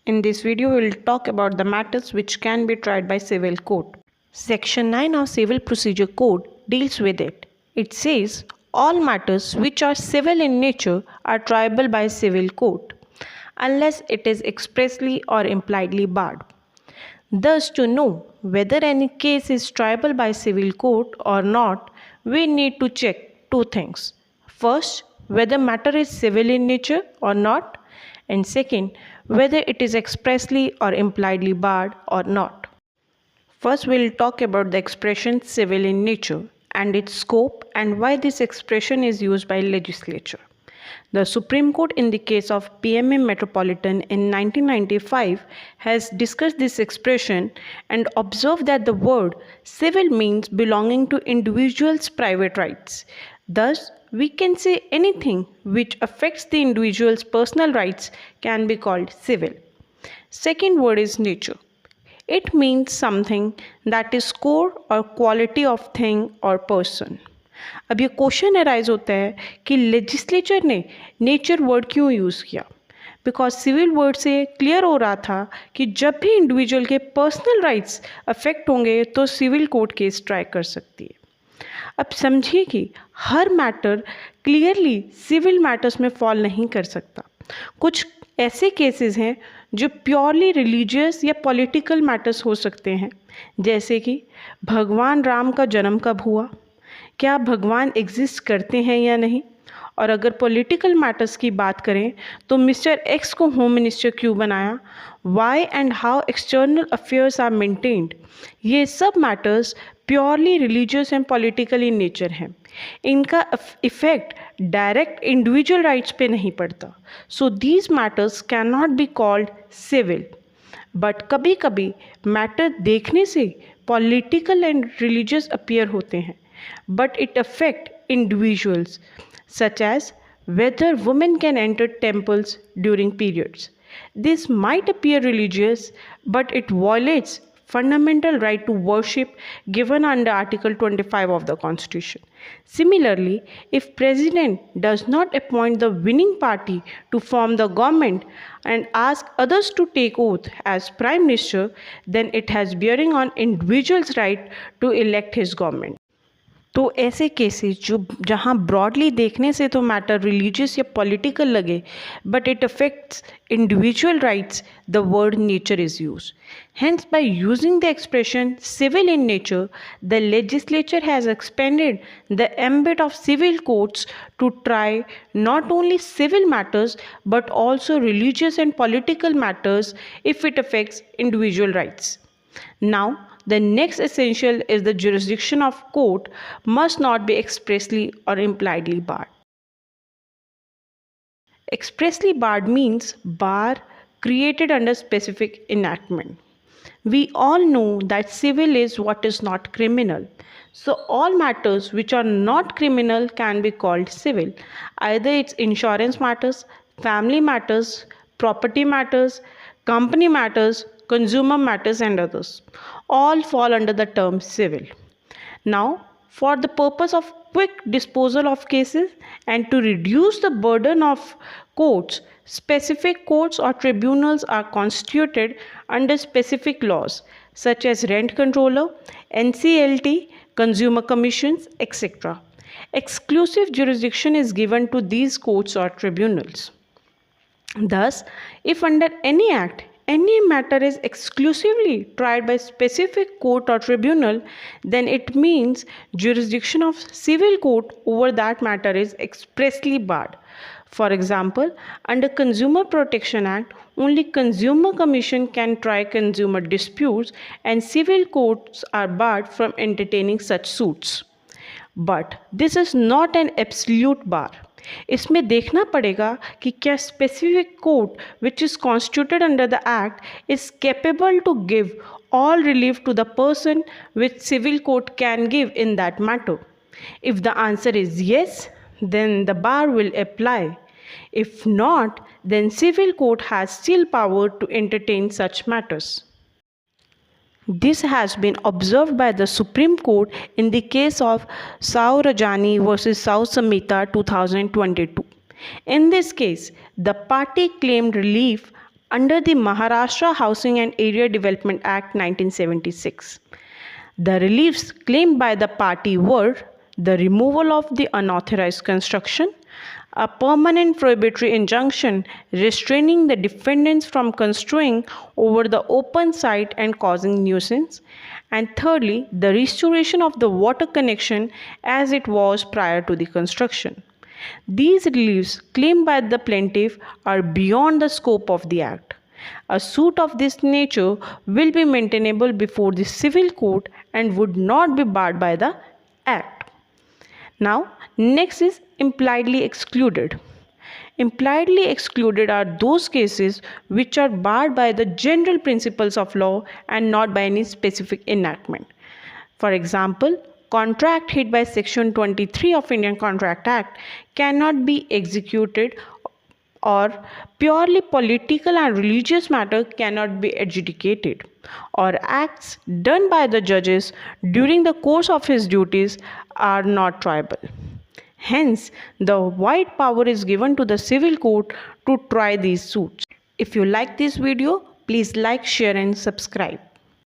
In this video, we will talk about the matters which can be tried by civil court. Section 9 of Civil Procedure Code deals with it. It says all matters which are civil in nature are triable by civil court unless it is expressly or impliedly barred. Thus, to know whether any case is triable by civil court or not, we need to check two things. First, whether matter is civil in nature or not, and second, whether it is expressly or impliedly barred or not. First, we'll talk about the expression civil in nature and its scope and why this expression is used by legislature. The Supreme Court in the case of PMA Metropolitan in 1995 has discussed this expression and observed that the word civil means belonging to individuals' private rights. Thus, we can say anything which affects the individual's personal rights can be called civil. Second word is nature. It means something that is core or quality of thing or person. अब ये question arise होता है कि legislature ने nature word क्यों use किया, because civil word से clear हो रहा था कि जब भी इंडिविजुअल के पर्सनल राइट्स अफेक्ट होंगे तो सिविल कोर्ट केस ट्राई कर सकती है. अब समझिए कि हर मैटर क्लियरली सिविल मैटर्स में फॉल नहीं कर सकता. कुछ ऐसे केसेस हैं जो प्योरली रिलीजियस या पॉलिटिकल मैटर्स हो सकते हैं, जैसे कि भगवान राम का जन्म कब हुआ, क्या भगवान एग्जिस्ट करते हैं या नहीं, और अगर पॉलिटिकल मैटर्स की बात करें तो मिस्टर एक्स को होम मिनिस्टर क्यों बनाया, why and how external affairs are maintained. ये सब matters purely religious and political in nature हैं. इनका इफेक्ट डायरेक्ट इंडिविजुअल राइट्स पे नहीं पड़ता. So these matters can not be called civil. But कभी कभी मैटर देखने से पॉलिटिकल एंड रिलीजियस अपीयर होते हैं, but it affects individuals, such as whether women can enter temples during periods. This might appear religious, but it violates fundamental right to worship given under Article 25 of the Constitution. Similarly, if President does not appoint the winning party to form the government and ask others to take oath as Prime Minister, then it has bearing on individual's right to elect his government. तो ऐसे cases जहाँ broadly देखने से तो matter religious या political लगे, but it affects individual rights, the word nature is use. Hence, by using the expression civil in nature, the legislature has expanded the ambit of civil courts to try not only civil matters but also religious and political matters if it affects individual rights. Now, the next essential is the jurisdiction of court must not be expressly or impliedly barred. Expressly barred means bar created under specific enactment. We all know that civil is what is not criminal. So all matters which are not criminal can be called civil. Either it's insurance matters, family matters, property matters, company matters, consumer matters and others. All fall under the term civil. Now, for the purpose of quick disposal of cases and to reduce the burden of courts, specific courts or tribunals are constituted under specific laws such as rent controller, NCLT, consumer commissions, etc. Exclusive jurisdiction is given to these courts or tribunals. Thus, if under any act any matter is exclusively tried by specific court or tribunal, then it means jurisdiction of civil court over that matter is expressly barred. For example, under Consumer Protection Act, only Consumer Commission can try consumer disputes and civil courts are barred from entertaining such suits. But this is not an absolute bar. इसमें देखना पड़ेगा कि क्या specific court which is constituted under the act is capable to give all relief to the person which civil court can give in that matter. If the answer is yes, then the bar will apply. If not, then civil court has still power to entertain such matters. This has been observed by the Supreme Court in the case of Sao Rajani versus Sao Samhita 2022. In this case, the party claimed relief under the Maharashtra Housing and Area Development Act 1976. The reliefs claimed by the party were the removal of the unauthorized construction, a permanent prohibitory injunction restraining the defendants from construing over the open site and causing nuisance, and thirdly, the restoration of the water connection as it was prior to the construction. These reliefs claimed by the plaintiff are beyond the scope of the Act. A suit of this nature will be maintainable before the civil court and would not be barred by the Act. Now, next is impliedly excluded. Impliedly excluded are those cases which are barred by the general principles of law and not by any specific enactment. For example, contract hit by Section 23 of Indian Contract Act cannot be executed, or purely political and religious matter cannot be adjudicated, or acts done by the judges during the course of his duties are not triable. Hence, the wide power is given to the civil court to try these suits. If you like this video, please like, share and subscribe.